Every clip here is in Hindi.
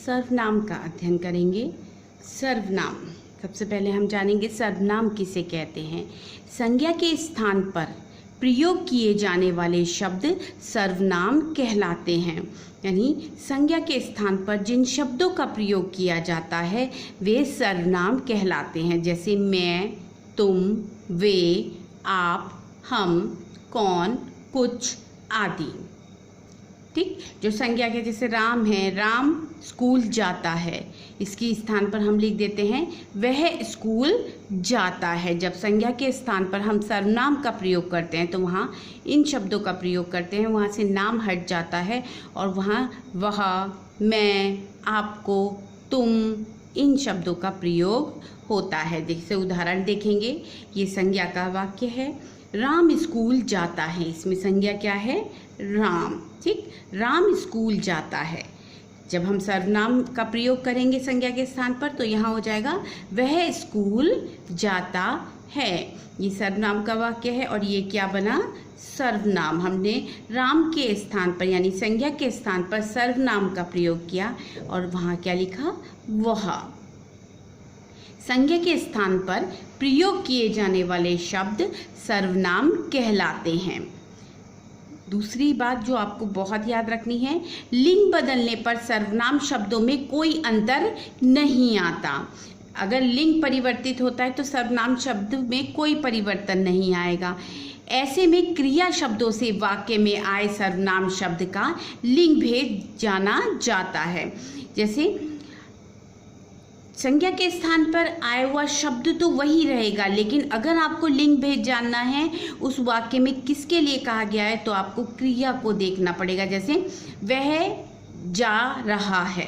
सर्वनाम का अध्ययन करेंगे। सर्वनाम, सबसे पहले हम जानेंगे सर्वनाम किसे कहते हैं। संज्ञा के स्थान पर प्रयोग किए जाने वाले शब्द सर्वनाम कहलाते हैं। यानी संज्ञा के स्थान पर जिन शब्दों का प्रयोग किया जाता है वे सर्वनाम कहलाते हैं। जैसे मैं, तुम, वे, आप, हम, कौन, कुछ आदि। ठीक, जो संज्ञा के जैसे राम है, राम स्कूल जाता है, इसके स्थान पर हम लिख देते हैं वह स्कूल जाता है। जब संज्ञा के स्थान पर हम सर्वनाम का प्रयोग करते हैं तो वहाँ इन शब्दों का प्रयोग करते हैं, वहाँ से नाम हट जाता है और वहाँ वह, मैं, आपको, तुम, इन शब्दों का प्रयोग होता है। जैसे उदाहरण देखेंगे, ये संज्ञा का वाक्य है, राम स्कूल जाता है। इसमें संज्ञा क्या है? राम। ठीक, राम स्कूल जाता है। जब हम सर्वनाम का प्रयोग करेंगे संज्ञा के स्थान पर तो यहाँ हो जाएगा वह स्कूल जाता है। ये सर्वनाम का वाक्य है और ये क्या बना? सर्वनाम। हमने राम के स्थान पर यानी संज्ञा के स्थान पर सर्वनाम का प्रयोग किया और वहाँ क्या लिखा? वह। संज्ञा के स्थान पर प्रयोग किए जाने वाले शब्द सर्वनाम कहलाते हैं। दूसरी बात जो आपको बहुत याद रखनी है, लिंग बदलने पर सर्वनाम शब्दों में कोई अंतर नहीं आता। अगर लिंग परिवर्तित होता है तो सर्वनाम शब्द में कोई परिवर्तन नहीं आएगा। ऐसे में क्रिया शब्दों से वाक्य में आए सर्वनाम शब्द का लिंग भेद जाना जाता है। जैसे संज्ञा के स्थान पर आया हुआ शब्द तो वही रहेगा, लेकिन अगर आपको लिंग भेद जानना है उस वाक्य में किसके लिए कहा गया है तो आपको क्रिया को देखना पड़ेगा। जैसे वह जा रहा है,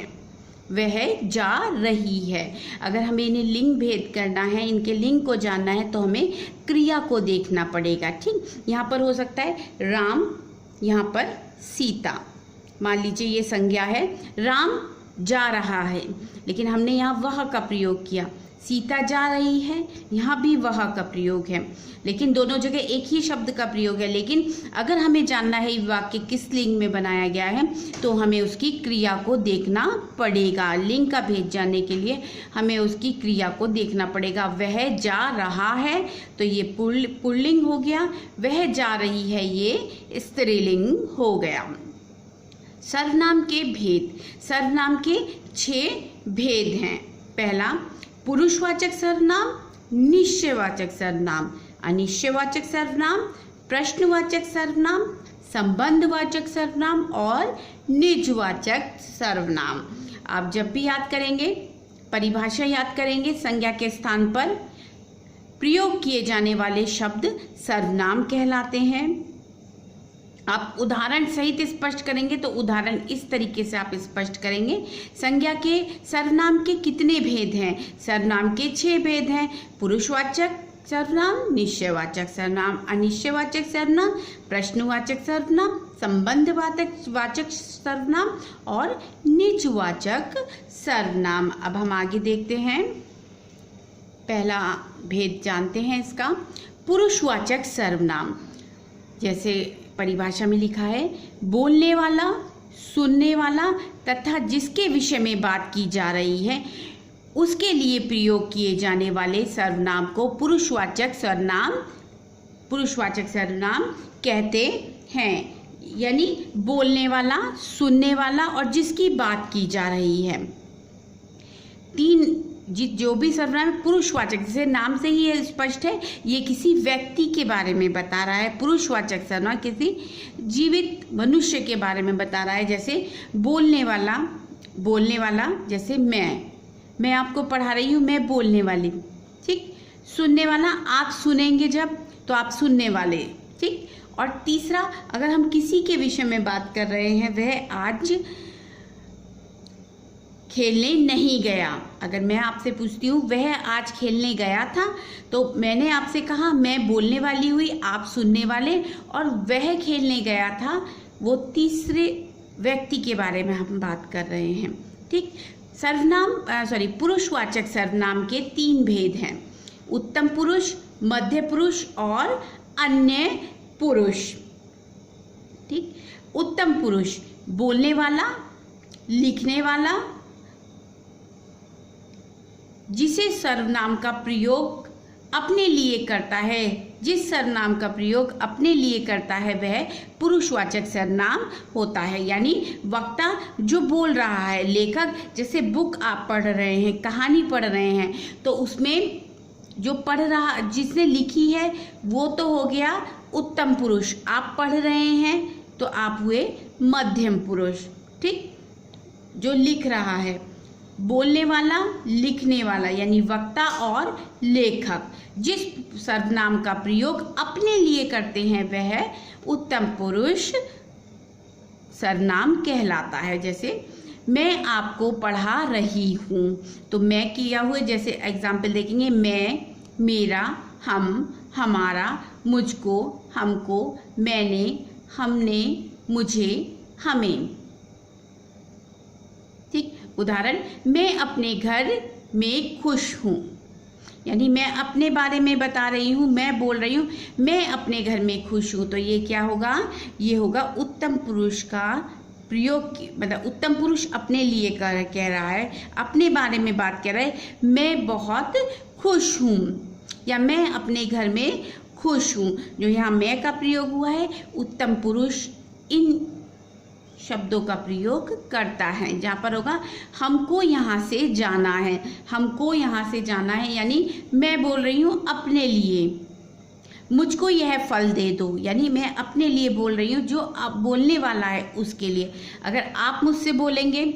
वह जा रही है। अगर हमें इन्हें लिंग भेद करना है, इनके लिंग को जानना है तो हमें क्रिया को देखना पड़ेगा। ठीक, यहाँ पर हो सकता है राम, यहाँ पर सीता। मान लीजिए ये संज्ञा है, राम जा रहा है, लेकिन हमने यहाँ वह का प्रयोग किया। सीता जा रही है, यहाँ भी वह का प्रयोग है, लेकिन दोनों जगह एक ही शब्द का प्रयोग है। लेकिन अगर हमें जानना है वाक्य किस लिंग में बनाया गया है तो हमें उसकी क्रिया को देखना पड़ेगा। लिंग का भेद जानने के लिए हमें उसकी क्रिया को देखना पड़ेगा। वह जा रहा है तो ये पुल्लिंग हो गया, वह जा रही है ये स्त्रीलिंग हो गया। सर्वनाम के भेद। सर्वनाम के 6 भेद हैं। पहला, पुरुषवाचक सर्वनाम, निश्चयवाचक सर्वनाम, अनिश्चयवाचक सर्वनाम, प्रश्नवाचक सर्वनाम, संबंधवाचक सर्वनाम और निजवाचक सर्वनाम। आप जब भी याद करेंगे, परिभाषा याद करेंगे, संज्ञा के स्थान पर प्रयोग किए जाने वाले शब्द सर्वनाम कहलाते हैं। आप उदाहरण सहित स्पष्ट करेंगे तो उदाहरण इस तरीके से आप स्पष्ट करेंगे। संज्ञा के सर्वनाम के कितने भेद हैं? सर्वनाम के 6 भेद हैं। पुरुषवाचक सर्वनाम, निश्चयवाचक सर्वनाम, अनिश्चयवाचक सर्वनाम, प्रश्नवाचक सर्वनाम, संबंधवाचक सर्वनाम और निजवाचक सर्वनाम। अब हम आगे देखते हैं, पहला भेद जानते हैं इसका। पुरुषवाचक सर्वनाम, जैसे परिभाषा में लिखा है, बोलने वाला, सुनने वाला तथा जिसके विषय में बात की जा रही है उसके लिए प्रयोग किए जाने वाले सर्वनाम को पुरुषवाचक सर्वनाम कहते हैं। यानी बोलने वाला, सुनने वाला और जिसकी बात की जा रही है। जो भी सर्वनाम पुरुषवाचक, जैसे नाम से ही ये स्पष्ट है ये किसी व्यक्ति के बारे में बता रहा है। पुरुषवाचक सर्वनाम किसी जीवित मनुष्य के बारे में बता रहा है। जैसे बोलने वाला जैसे मैं आपको पढ़ा रही हूँ, मैं बोलने वाली। ठीक, सुनने वाला, आप सुनेंगे जब तो आप सुनने वाले। ठीक, और तीसरा, अगर हम किसी के विषय में बात कर रहे हैं, वह आज खेलने नहीं गया। अगर मैं आपसे पूछती हूँ वह आज खेलने गया था तो मैंने आपसे कहा, मैं बोलने वाली हुई, आप सुनने वाले, और वह खेलने गया था, वो तीसरे व्यक्ति के बारे में हम बात कर रहे हैं। ठीक, पुरुषवाचक सर्वनाम के 3 भेद हैं। उत्तम पुरुष, मध्य पुरुष और अन्य पुरुष। ठीक, उत्तम पुरुष बोलने वाला, लिखने वाला, जिसे सर्वनाम का प्रयोग अपने लिए करता है, जिस सर्वनाम का प्रयोग अपने लिए करता है वह पुरुषवाचक सर्वनाम होता है। यानी वक्ता जो बोल रहा है, लेखक जैसे बुक आप पढ़ रहे हैं, कहानी पढ़ रहे हैं, तो उसमें जो पढ़ रहा, जिसने लिखी है वो तो हो गया उत्तम पुरुष, आप पढ़ रहे हैं तो आप हुए मध्यम पुरुष। ठीक, जो लिख रहा है, बोलने वाला, लिखने वाला, यानी वक्ता और लेखक जिस सर्वनाम का प्रयोग अपने लिए करते हैं वह उत्तम पुरुष सर्वनाम कहलाता है। जैसे मैं आपको पढ़ा रही हूँ, तो मैं किया हुए, जैसे एग्जाम्पल देखेंगे, मैं, मेरा, हम, हमारा, मुझको, हमको, मैंने, हमने, मुझे, हमें। ठीक, उदाहरण, मैं अपने घर में खुश हूँ, यानी मैं अपने बारे में बता रही हूँ, मैं बोल रही हूँ मैं अपने घर में खुश हूँ, तो ये क्या होगा, ये होगा उत्तम पुरुष का प्रयोग, मतलब उत्तम पुरुष अपने लिए कह रहा है, अपने बारे में बात कर रहा है, मैं बहुत खुश हूँ या मैं अपने घर में खुश हूँ। जो यहाँ मैं का प्रयोग हुआ है, उत्तम पुरुष इन शब्दों का प्रयोग करता है। जहाँ पर होगा हमको यहाँ से जाना है, हमको यहाँ से जाना है, यानी मैं बोल रही हूँ अपने लिए। मुझको यह फल दे दो, यानी मैं अपने लिए बोल रही हूँ, जो आप बोलने वाला है उसके लिए। अगर आप मुझसे बोलेंगे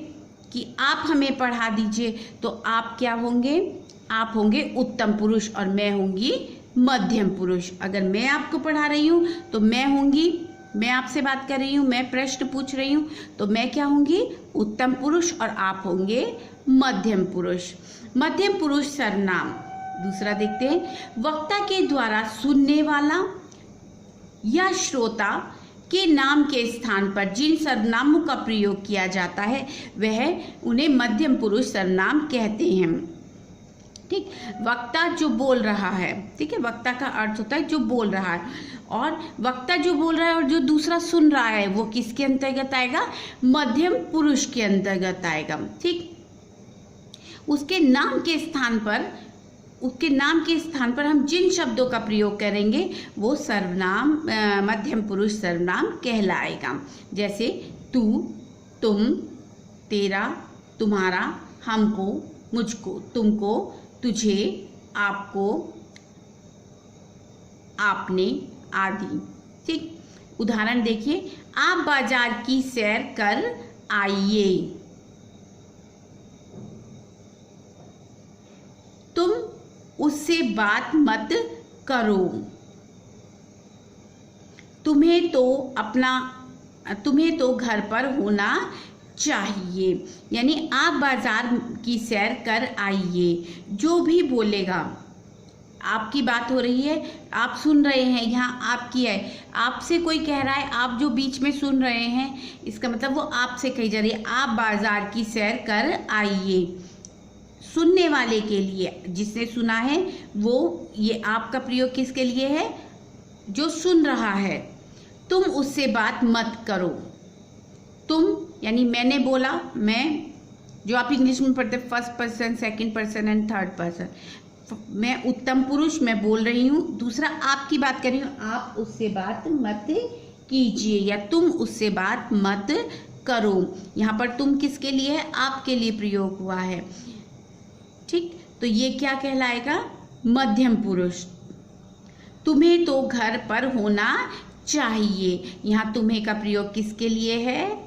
कि आप हमें पढ़ा दीजिए, तो आप क्या होंगे, आप होंगे उत्तम पुरुष और मैं होंगी मध्यम पुरुष। अगर मैं आपको पढ़ा रही हूँ तो मैं होंगी, मैं आपसे बात कर रही हूँ, मैं प्रश्न पूछ रही हूँ, तो मैं क्या होंगी, उत्तम पुरुष और आप होंगे मध्यम पुरुष। मध्यम पुरुष सर्वनाम दूसरा देखते हैं, वक्ता के द्वारा सुनने वाला या श्रोता के नाम के स्थान पर जिन सर्वनामों का प्रयोग किया जाता है वह उन्हें मध्यम पुरुष सर्वनाम कहते हैं। ठीक, वक्ता जो बोल रहा है, ठीक है, वक्ता का अर्थ होता है जो बोल रहा है, और वक्ता जो बोल रहा है और जो दूसरा सुन रहा है वो किसके अंतर्गत आएगा, मध्यम पुरुष के अंतर्गत आएगा। ठीक, उसके नाम के स्थान पर हम जिन शब्दों का प्रयोग करेंगे वो सर्वनाम मध्यम पुरुष सर्वनाम कहलाएगा। जैसे तू, तुम, तेरा, तुम्हारा, हमको, मुझको, तुमको, तुझे, आपको, आपने आदि। ठीक, उदाहरण देखिए, आप बाजार की सैर कर आइए, तुम उससे बात मत करो, तुम्हें तो घर पर होना चाहिए, यानी आप बाजार की सैर कर आइए। जो भी बोलेगा, आपकी बात हो रही है, आप सुन रहे हैं, यहाँ आपकी है, आपसे कोई कह रहा है, आप जो बीच में सुन रहे हैं, इसका मतलब वो आपसे कही जा रही है, आप बाजार की सैर कर आइए। सुनने वाले के लिए, जिसने सुना है वो, ये आपका प्रयोग किसके लिए है, जो सुन रहा है। तुम उससे बात मत करो, तुम यानी मैंने बोला, मैं, जो आप इंग्लिश में पढ़ते first person, second person and third person, मैं उत्तम पुरुष, मैं बोल रही हूँ, दूसरा आपकी बात कर रही हूँ, आप उससे बात मत कीजिए या तुम उससे बात मत करो। यहाँ पर तुम किसके लिए है, आपके लिए प्रयोग हुआ है। ठीक, तो ये क्या कहलाएगा, मध्यम पुरुष। तुम्हें तो घर पर होना चाहिए, यहाँ तुम्हें का प्रयोग किसके लिए है,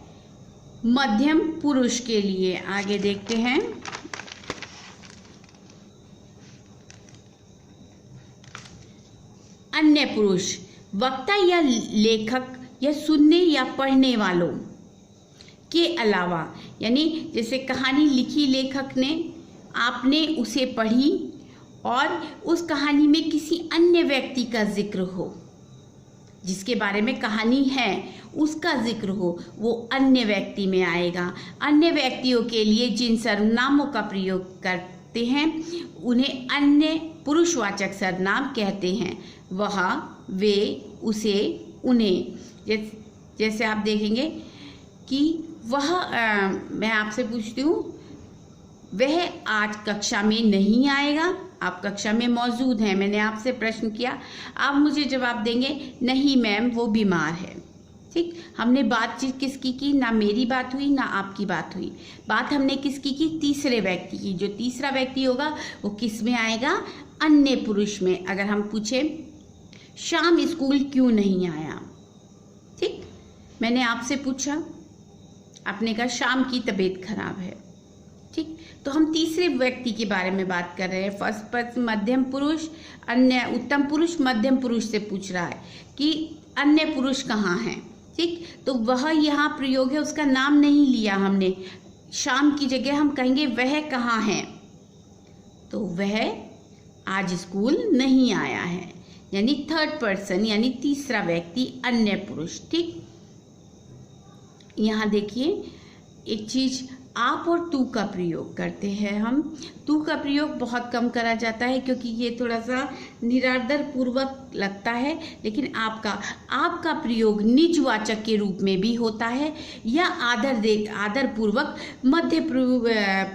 मध्यम पुरुष के लिए। आगे देखते हैं, अन्य पुरुष, वक्ता या लेखक या सुनने या पढ़ने वालों के अलावा, यानी जैसे कहानी लिखी लेखक ने, आपने उसे पढ़ी और उस कहानी में किसी अन्य व्यक्ति का जिक्र हो, जिसके बारे में कहानी है उसका जिक्र हो, वो अन्य व्यक्ति में आएगा। अन्य व्यक्तियों के लिए जिन सर्वनामों का प्रयोग करते हैं उन्हें अन्य पुरुषवाचक सर्वनाम कहते हैं। वह, वे, उसे, उन्हें। जैसे आप देखेंगे कि वह, मैं आपसे पूछती हूँ, वह आज कक्षा में नहीं आएगा। आप कक्षा में मौजूद हैं, मैंने आपसे प्रश्न किया, आप मुझे जवाब देंगे नहीं मैम वो बीमार है। ठीक, हमने बातचीत किसकी की? ना मेरी बात हुई ना आपकी बात हुई। बात हमने किसकी की? तीसरे व्यक्ति की। जो तीसरा व्यक्ति होगा वो किस में आएगा? अन्य पुरुष में। अगर हम पूछे शाम स्कूल क्यों नहीं आया, ठीक, मैंने आपसे पूछा, आपने कहा शाम की तबीयत खराब है। ठीक, तो हम तीसरे व्यक्ति के बारे में बात कर रहे हैं। फर्स्ट पर्सन मध्यम पुरुष, अन्य उत्तम पुरुष मध्यम पुरुष से पूछ रहा है कि अन्य पुरुष कहाँ हैं। ठीक, तो वह यहाँ प्रयोग है, उसका नाम नहीं लिया हमने। शाम की जगह हम कहेंगे वह कहाँ है, तो वह आज स्कूल नहीं आया है, यानी थर्ड पर्सन, यानी तीसरा व्यक्ति, अन्य पुरुष। ठीक, यहाँ देखिए एक चीज, आप और तू का प्रयोग करते हैं हम। तू का प्रयोग बहुत कम करा जाता है क्योंकि ये थोड़ा सा निरादर पूर्वक लगता है, लेकिन आपका प्रयोग निजवाचक के रूप में भी होता है या आदर पूर्वक मध्य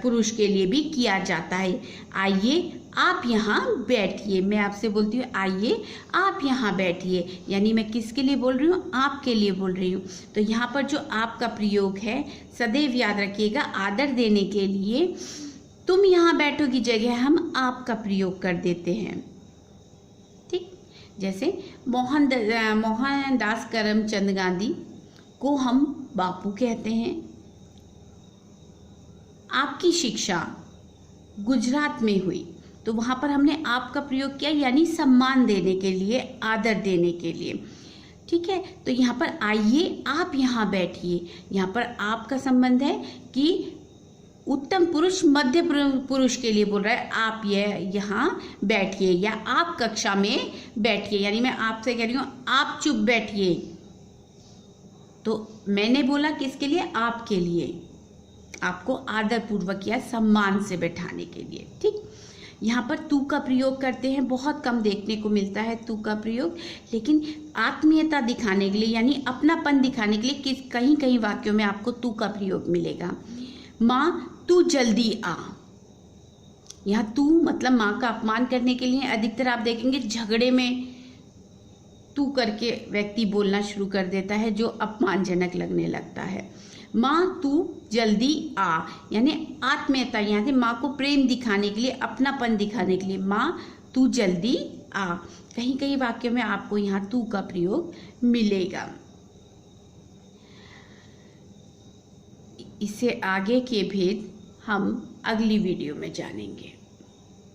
पुरुष के लिए भी किया जाता है। आइए आप यहाँ बैठिए, मैं आपसे बोलती हूँ आइए आप यहाँ बैठिए, यानी मैं किसके लिए बोल रही हूँ? आपके लिए बोल रही हूँ। तो यहाँ पर जो आपका प्रयोग है सदैव याद रखिएगा, आदर देने के लिए तुम यहाँ बैठो की जगह हम आपका प्रयोग कर देते हैं। ठीक, जैसे मोहनदास करमचंद गांधी को हम बापू कहते हैं। आपकी शिक्षा गुजरात में हुई, तो वहाँ पर हमने आपका प्रयोग किया, यानी सम्मान देने के लिए, आदर देने के लिए। ठीक है, तो यहाँ पर आइए आप यहाँ बैठिए, यहाँ पर आपका संबंध है कि उत्तम पुरुष मध्य पुरुष के लिए बोल रहा है, आप यहाँ बैठिए या आप कक्षा में बैठिए, यानी मैं आपसे कह रही हूँ आप चुप बैठिए। तो मैंने बोला किसके लिए? आपके लिए, आपको आदर पूर्वक या सम्मान से बैठाने के लिए। ठीक, यहाँ पर तू का प्रयोग करते हैं, बहुत कम देखने को मिलता है तू का प्रयोग, लेकिन आत्मीयता दिखाने के लिए यानी अपनापन दिखाने के लिए कहीं कहीं वाक्यों में आपको तू का प्रयोग मिलेगा। माँ तू जल्दी आ, यहाँ तू मतलब माँ का अपमान करने के लिए। अधिकतर आप देखेंगे झगड़े में तू करके व्यक्ति बोलना शुरू कर देता है, जो अपमानजनक लगने लगता है। माँ तू जल्दी आ, यानी आत्मीयता, यहाँ से माँ को प्रेम दिखाने के लिए, अपनापन दिखाने के लिए, माँ तू जल्दी आ। कहीं कहीं वाक्य में आपको यहाँ तू का प्रयोग मिलेगा। इससे आगे के भेद हम अगली वीडियो में जानेंगे।